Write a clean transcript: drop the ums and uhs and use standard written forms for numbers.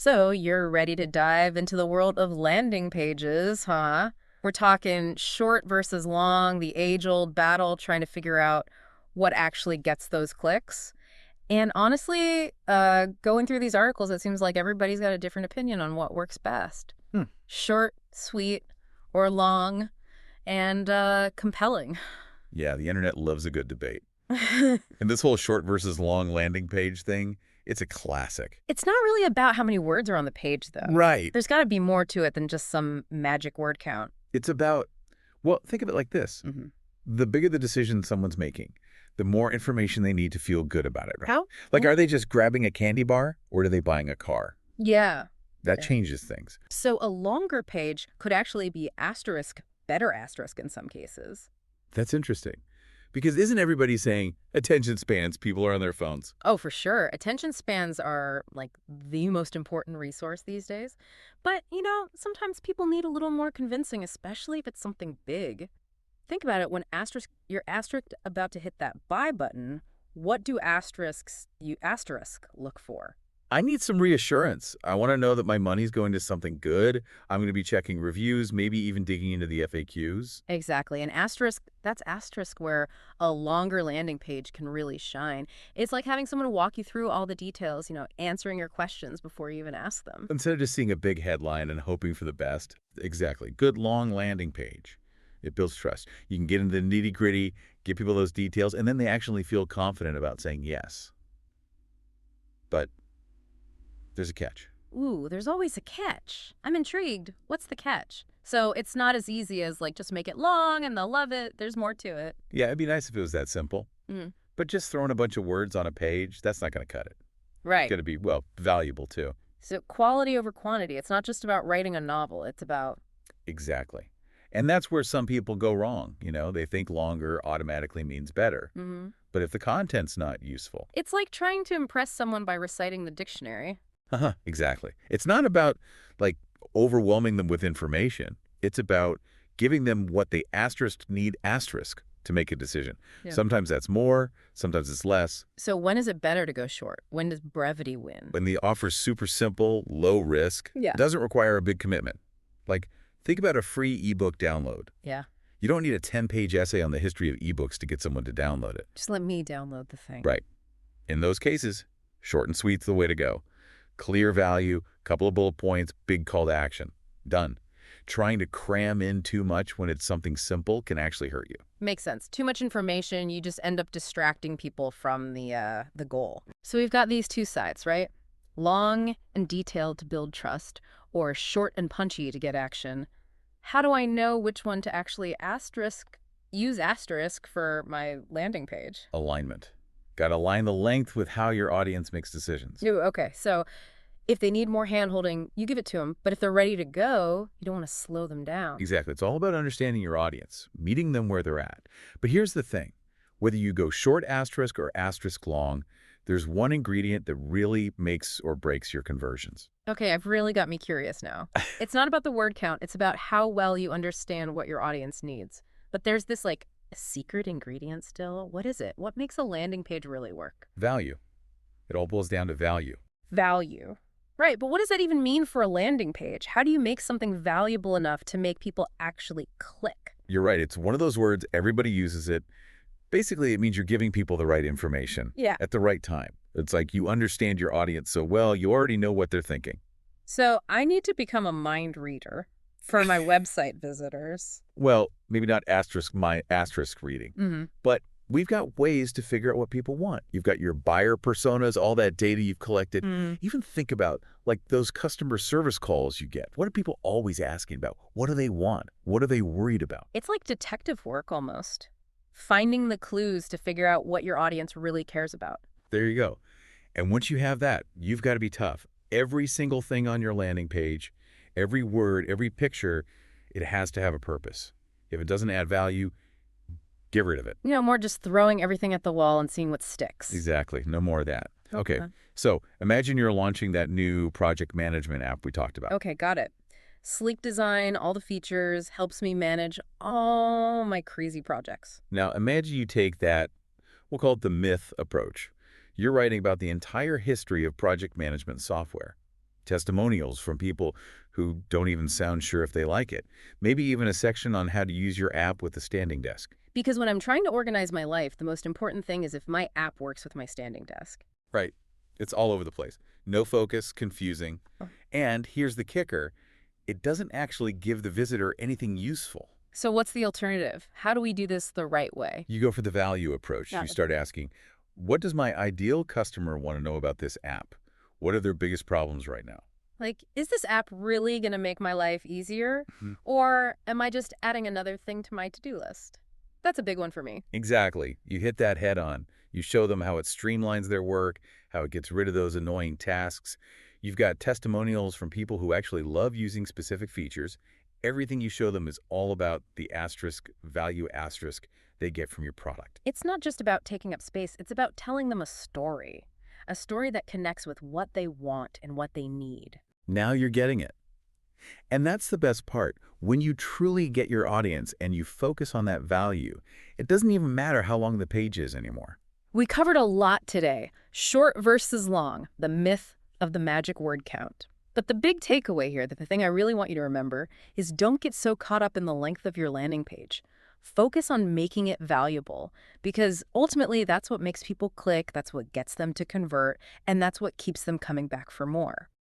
So you're ready to dive into the world of landing pages, huh? We're talking short versus long, the age-old battle trying to figure out what actually gets those clicks. And honestly, going through these articles, it seems like everybody's got a different opinion on what works best. Hmm. Short, sweet, or long, and compelling. Yeah, the internet loves a good debate. And this whole short versus long landing page thing, it's a classic. It's not really about how many words are on the page, though. Right. There's got to be more to it than just some magic word count. It's about, well, think of it like this. Hmm. The bigger the decision someone's making, the more information they need to feel good about it. Right? How? Like, are they just grabbing a candy bar or are they buying a car? Yeah. That Yeah. changes things. So a longer page could actually be asterisk, better asterisk in some cases. That's interesting. Because isn't everybody saying attention spans, people are on their phones? Oh, for sure. Attention spans are like the most important resource these days. But, sometimes people need a little more convincing, especially if it's something big. Think about it, when you're asterisk about to hit that buy button, what do you asterisk look for? I need some reassurance. I want to know that my money's going to something good. I'm going to be checking reviews, maybe even digging into the FAQs. Exactly. And that's asterisk where a longer landing page can really shine. It's like having someone walk you through all the details, answering your questions before you even ask them. Instead of just seeing a big headline and hoping for the best. Exactly. Good long landing page. It builds trust. You can get into the nitty-gritty, give people those details, and then they actually feel confident about saying yes. But there's a catch. Ooh, there's always a catch. I'm intrigued. What's the catch? So it's not as easy as like just make it long and they'll love it. There's more to it. Yeah, it'd be nice if it was that simple. Mm. But just throwing a bunch of words on a page, that's not going to cut it. It's Right. going to be, well, valuable too. So quality over quantity. It's not just about writing a novel. It's about. Exactly. And that's where some people go wrong. They think longer automatically means better. Mhm. But if the content's not useful. It's like trying to impress someone by reciting the dictionary. Exactly. It's not about, like, overwhelming them with information. It's about giving them what they need to make a decision. Yeah. Sometimes that's more, sometimes it's less. So when is it better to go short? When does brevity win? When the offer's super simple, low risk, Yeah. doesn't require a big commitment. Like, think about a free ebook download. Yeah. You don't need a 10-page essay on the history of ebooks to get someone to download it. Just let me download the thing. Right. In those cases, short and sweet's the way to go. Clear value, couple of bullet points, big call to action. Done. Trying to cram in too much when it's something simple can actually hurt you. Makes sense. Too much information, you just end up distracting people from the goal. So we've got these two sides, right? Long and detailed to build trust, or short and punchy to get action. How do I know which one to actually use asterisk for my landing page? Alignment. Got to align the length with how your audience makes decisions. Ooh, okay, so if they need more hand-holding, you give it to them. But if they're ready to go, you don't want to slow them down. Exactly. It's all about understanding your audience, meeting them where they're at. But here's the thing. Whether you go short asterisk or asterisk long, there's one ingredient that really makes or breaks your conversions. Okay, I've really got me curious now. It's not about the word count. It's about how well you understand what your audience needs. But there's this, like, secret ingredient still. What is it? What makes a landing page really work? Value. It all boils down to value. Value. Right, but what does that even mean for a landing page? How do you make something valuable enough to make people actually click? You're right. It's one of those words, everybody uses it. Basically, it means you're giving people the right information Yeah. at the right time. It's like you understand your audience so well, you already know what they're thinking. So I need to become a mind reader for my website visitors. Well, maybe not my asterisk reading, Mm-hmm. but we've got ways to figure out what people want. You've got your buyer personas, all that data you've collected. Even think about, like, those customer service calls you get. What are people always asking about? What do they want? What are they worried about? It's like detective work almost. Finding the clues to figure out what your audience really cares about. There you go. And once you have that, you've got to be tough. Every single thing on your landing page, every word, every picture, it has to have a purpose. If it doesn't add value, get rid of it. More just throwing everything at the wall and seeing what sticks. Exactly. No more of that. Okay. Okay. So imagine you're launching that new project management app we talked about. Okay, got it. Sleek design, all the features, helps me manage all my crazy projects. Now imagine you take that, we'll call it the myth approach. You're writing about the entire history of project management software. Testimonials from people who don't even sound sure if they like it. Maybe even a section on how to use your app with the standing desk. Because when I'm trying to organize my life, the most important thing is if my app works with my standing desk. Right. It's all over the place. No focus, confusing. And here's the kicker. It doesn't actually give the visitor anything useful. So what's the alternative? How do we do this the right way? You go for the value approach. Yeah. You start asking, what does my ideal customer want to know about this app? What are their biggest problems right now? Like, is this app really going to make my life easier? Mhm. Or am I just adding another thing to my to-do list? That's a big one for me. Exactly. You hit that head on. You show them how it streamlines their work, how it gets rid of those annoying tasks. You've got testimonials from people who actually love using specific features. Everything you show them is all about the asterisk, value asterisk they get from your product. It's not just about taking up space, it's about telling them a story that connects with what they want and what they need. Now you're getting it. And that's the best part. When you truly get your audience and you focus on that value, it doesn't even matter how long the page is anymore. We covered a lot today, short versus long, the myth of the magic word count. But the big takeaway here, the thing I really want you to remember, is don't get so caught up in the length of your landing page. Focus on making it valuable, because ultimately that's what makes people click, that's what gets them to convert, and that's what keeps them coming back for more.